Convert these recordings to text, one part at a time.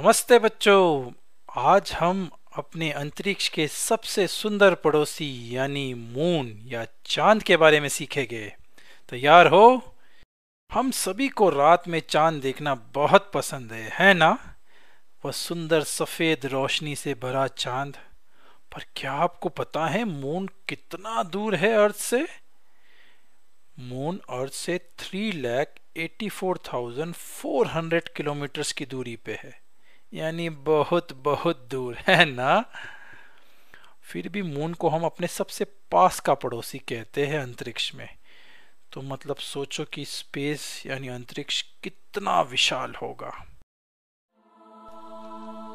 नमस्ते बच्चों। आज हम अपने अंतरिक्ष के सबसे सुंदर पड़ोसी यानी मून या चांद के बारे में सीखेंगे। तैयार हो? हम सभी को रात में चांद देखना बहुत पसंद है ना? वह सुंदर सफेद रोशनी से भरा चांद। पर क्या आपको पता है मून कितना दूर है अर्थ से? मून अर्थ से 3,84,400 किलोमीटर की दूरी पे है, यानी बहुत बहुत दूर है ना। फिर भी मून को हम अपने सबसे पास का पड़ोसी कहते हैं अंतरिक्ष में। तो मतलब सोचो कि स्पेस यानी अंतरिक्ष कितना विशाल होगा।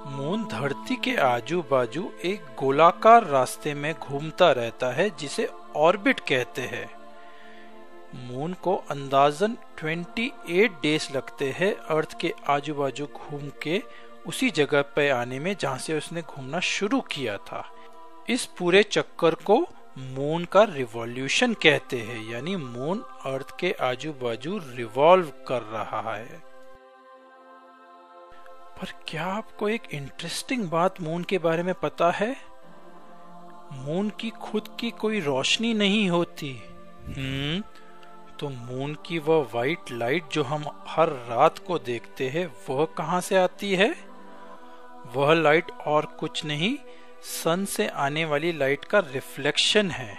मून धरती के आजू बाजू एक गोलाकार रास्ते में घूमता रहता है जिसे ऑर्बिट कहते हैं। मून को अंदाजन 28 डेज लगते हैं अर्थ के आजू बाजू घूम के उसी जगह पे आने में जहां से उसने घूमना शुरू किया था। इस पूरे चक्कर को मून का रिवॉल्यूशन कहते हैं, यानी मून अर्थ के आजू बाजू रिवॉल्व कर रहा है। पर क्या आपको एक इंटरेस्टिंग बात मून के बारे में पता है? मून की खुद की कोई रोशनी नहीं होती। तो मून की वह व्हाइट लाइट जो हम हर रात को देखते हैं वह कहां से आती है? वह लाइट और कुछ नहीं, सन से आने वाली लाइट का रिफ्लेक्शन है।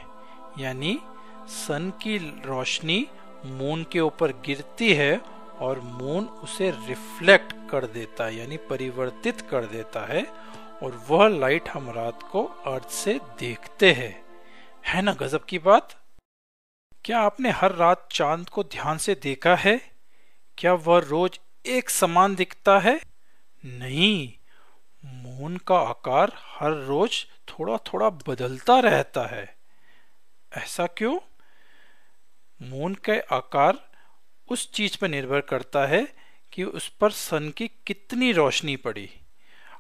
यानी सन की रोशनी मून के ऊपर गिरती है और मून उसे रिफ्लेक्ट कर देता है, यानी परिवर्तित कर देता है, और वह लाइट हम रात को अर्थ से देखते हैं। है ना गजब की बात? क्या आपने हर रात चांद को ध्यान से देखा है? क्या वह रोज एक समान दिखता है? नहीं, मून का आकार हर रोज थोड़ा थोड़ा बदलता रहता है। ऐसा क्यों? मून के आकार उस चीज पर निर्भर करता है कि उस पर सन की कितनी रोशनी पड़ी।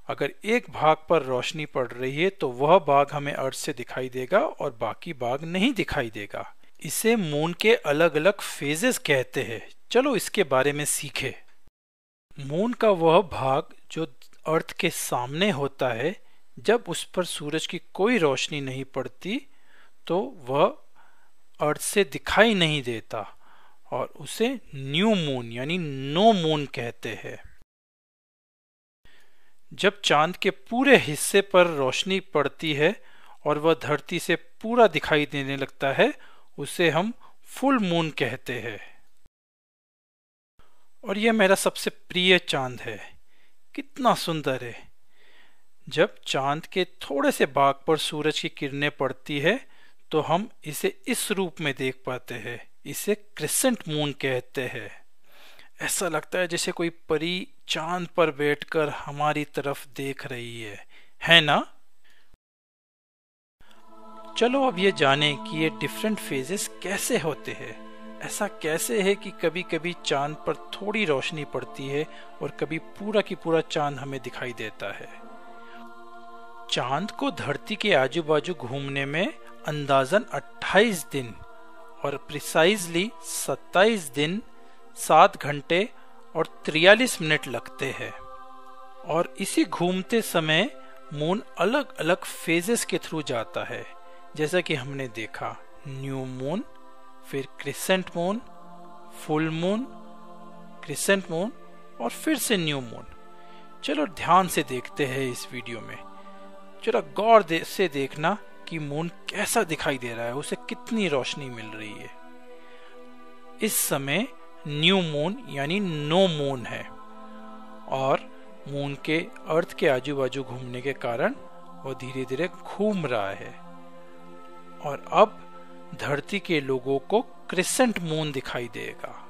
अगर एक भाग पर रोशनी पड़ रही है तो वह भाग हमें अर्थ से दिखाई देगा और बाकी भाग नहीं दिखाई देगा। इसे मून के अलग अलग फेजेस कहते हैं। चलो इसके बारे में सीखें। मून का वह भाग जो अर्थ के सामने होता है, जब उस पर सूरज की कोई रोशनी नहीं पड़ती तो वह अर्थ से दिखाई नहीं देता और उसे न्यू मून यानी नो मून कहते हैं। जब चांद के पूरे हिस्से पर रोशनी पड़ती है और वह धरती से पूरा दिखाई देने लगता है, उसे हम फुल मून कहते हैं। और यह मेरा सबसे प्रिय चांद है। कितना सुंदर है। जब चांद के थोड़े से भाग पर सूरज की किरणें पड़ती है तो हम इसे इस रूप में देख पाते हैं। इसे क्रिसेंट मून कहते हैं। ऐसा लगता है जैसे कोई परी चांद पर बैठकर हमारी तरफ देख रही है ना? चलो अब ये जाने कि ये डिफरेंट फेजेस कैसे होते हैं। ऐसा कैसे है कि कभी कभी चांद पर थोड़ी रोशनी पड़ती है और कभी पूरा की पूरा चांद हमें दिखाई देता है। चांद को धरती के आजू बाजू घूमने में अंदाजन 28 दिन और प्रिसाइजली 27 दिन 7 घंटे और 43 मिनट लगते हैं। और इसी घूमते समय मून अलग अलग फेजेस के थ्रू जाता है, जैसा कि हमने देखा न्यू मून, फिर crescent moon, full moon, crescent moon और फिर से न्यू मून। चलो ध्यान से देखते हैं इस वीडियो में। जरा गौर से देखना कि मून कैसा दिखाई दे रहा है, उसे कितनी रोशनी मिल रही है। इस समय न्यू मून यानी नो मून है और मून के अर्थ के आजू बाजू घूमने के कारण वो धीरे धीरे घूम रहा है। और अब धरती के लोगों को क्रिसेंट मून दिखाई देगा।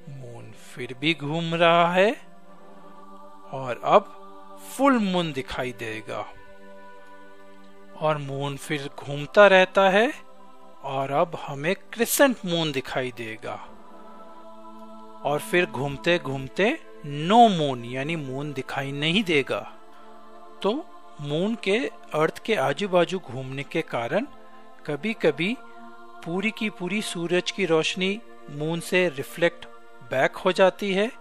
मून फिर भी घूम रहा है और अब फुल मून दिखाई देगा। और मून फिर घूमता रहता है और अब हमें क्रिसेंट मून दिखाई देगा। और फिर घूमते घूमते नो मून यानी मून दिखाई नहीं देगा। तो मून के अर्थ के आजू बाजू घूमने के कारण कभी कभी पूरी की पूरी सूरज की रोशनी मून से रिफ्लेक्ट बैक हो जाती है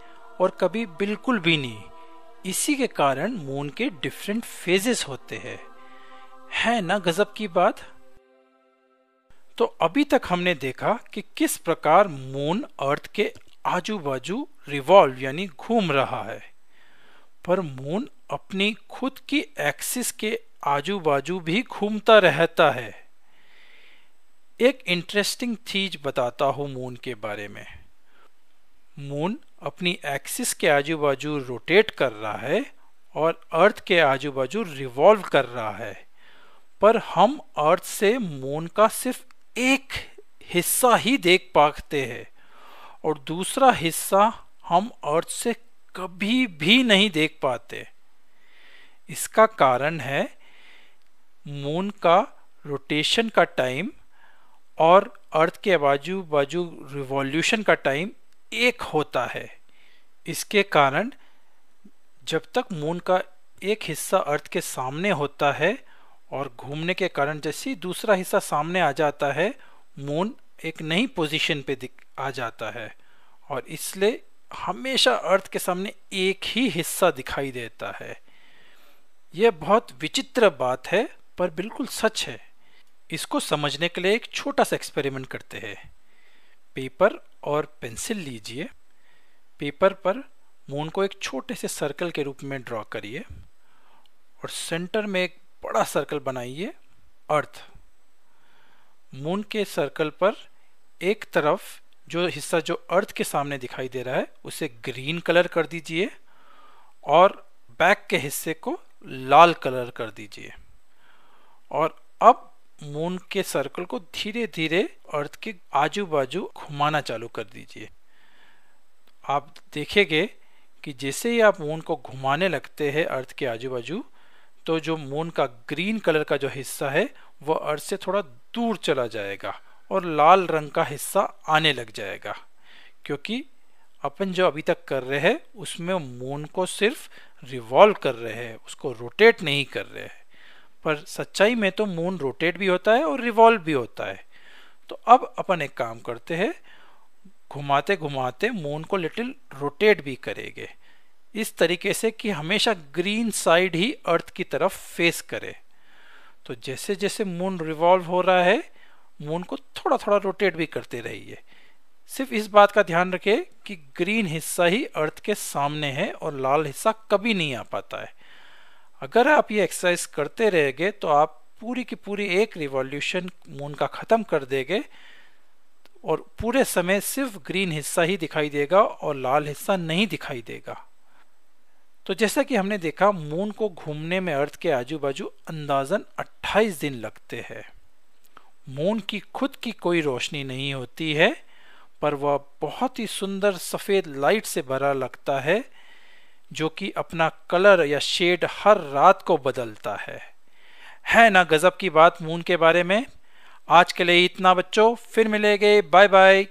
और कभी बिल्कुल भी नहीं, इसी के कारण मून के डिफरेंट फेजेस होते हैं। है ना गजब की बात। तो अभी तक हमने देखा कि किस प्रकार मून अर्थ के आजू बाजू रिवॉल्व यानी घूम रहा है, पर मून अपनी खुद की एक्सिस के आजू बाजू भी घूमता रहता है। एक इंटरेस्टिंग चीज बताता हूं मून के बारे में। मून अपनी एक्सिस के आजू बाजू रोटेट कर रहा है और अर्थ के आजू बाजू रिवॉल्व कर रहा है, पर हम अर्थ से मून का सिर्फ एक हिस्सा ही देख पाते हैं और दूसरा हिस्सा हम अर्थ से कभी भी नहीं देख पाते। इसका कारण है मून का रोटेशन का टाइम और अर्थ के बाजू बाजू रिवॉल्यूशन का टाइम एक होता है। इसके कारण जब तक मून का एक हिस्सा अर्थ के सामने होता है और घूमने के कारण जैसे ही दूसरा हिस्सा सामने आ जाता है, मून एक नई पोजीशन पे आ जाता है और इसलिए हमेशा अर्थ के सामने एक ही हिस्सा दिखाई देता है। यह बहुत विचित्र बात है पर बिल्कुल सच है। इसको समझने के लिए एक छोटा सा एक्सपेरिमेंट करते हैं। पेपर और पेंसिल लीजिए। पेपर पर मून को एक छोटे से सर्कल के रूप में ड्रॉ करिए और सेंटर में एक बड़ा सर्कल बनाइए अर्थ। मून के सर्कल पर एक तरफ जो हिस्सा जो अर्थ के सामने दिखाई दे रहा है उसे ग्रीन कलर कर दीजिए और बैक के हिस्से को लाल कलर कर दीजिए। और अब मून के सर्कल को धीरे धीरे अर्थ के आजू बाजू घुमाना चालू कर दीजिए। आप देखेंगे कि जैसे ही आप मून को घुमाने लगते हैं अर्थ के आजू बाजू, तो जो मून का ग्रीन कलर का जो हिस्सा है वह अर्थ से थोड़ा दूर चला जाएगा और लाल रंग का हिस्सा आने लग जाएगा, क्योंकि अपन जो अभी तक कर रहे हैं उसमें मून को सिर्फ रिवॉल्व कर रहे हैं, उसको रोटेट नहीं कर रहे हैं। पर सच्चाई में तो मून रोटेट भी होता है और रिवॉल्व भी होता है। तो अब अपन एक काम करते हैं, घुमाते घुमाते मून को लिटिल रोटेट भी करेंगे, इस तरीके से कि हमेशा ग्रीन साइड ही अर्थ की तरफ फेस करे। तो जैसे जैसे मून रिवॉल्व हो रहा है, मून को थोड़ा थोड़ा रोटेट भी करते रहिए। सिर्फ इस बात का ध्यान रखें कि ग्रीन हिस्सा ही अर्थ के सामने है और लाल हिस्सा कभी नहीं आ पाता है। अगर आप ये एक्सरसाइज करते रहेंगे तो आप पूरी की पूरी एक रिवॉल्यूशन मून का खत्म कर देंगे और पूरे समय सिर्फ ग्रीन हिस्सा ही दिखाई देगा और लाल हिस्सा नहीं दिखाई देगा। तो जैसा कि हमने देखा, मून को घूमने में अर्थ के आजू बाजू अंदाजन 28 दिन लगते हैं। मून की खुद की कोई रोशनी नहीं होती है, पर वह बहुत ही सुंदर सफेद लाइट से भरा लगता है, जो कि अपना कलर या शेड हर रात को बदलता है ना गजब की बात मून के बारे में। आज के लिए इतना बच्चों, फिर मिलेंगे, बाय बाय।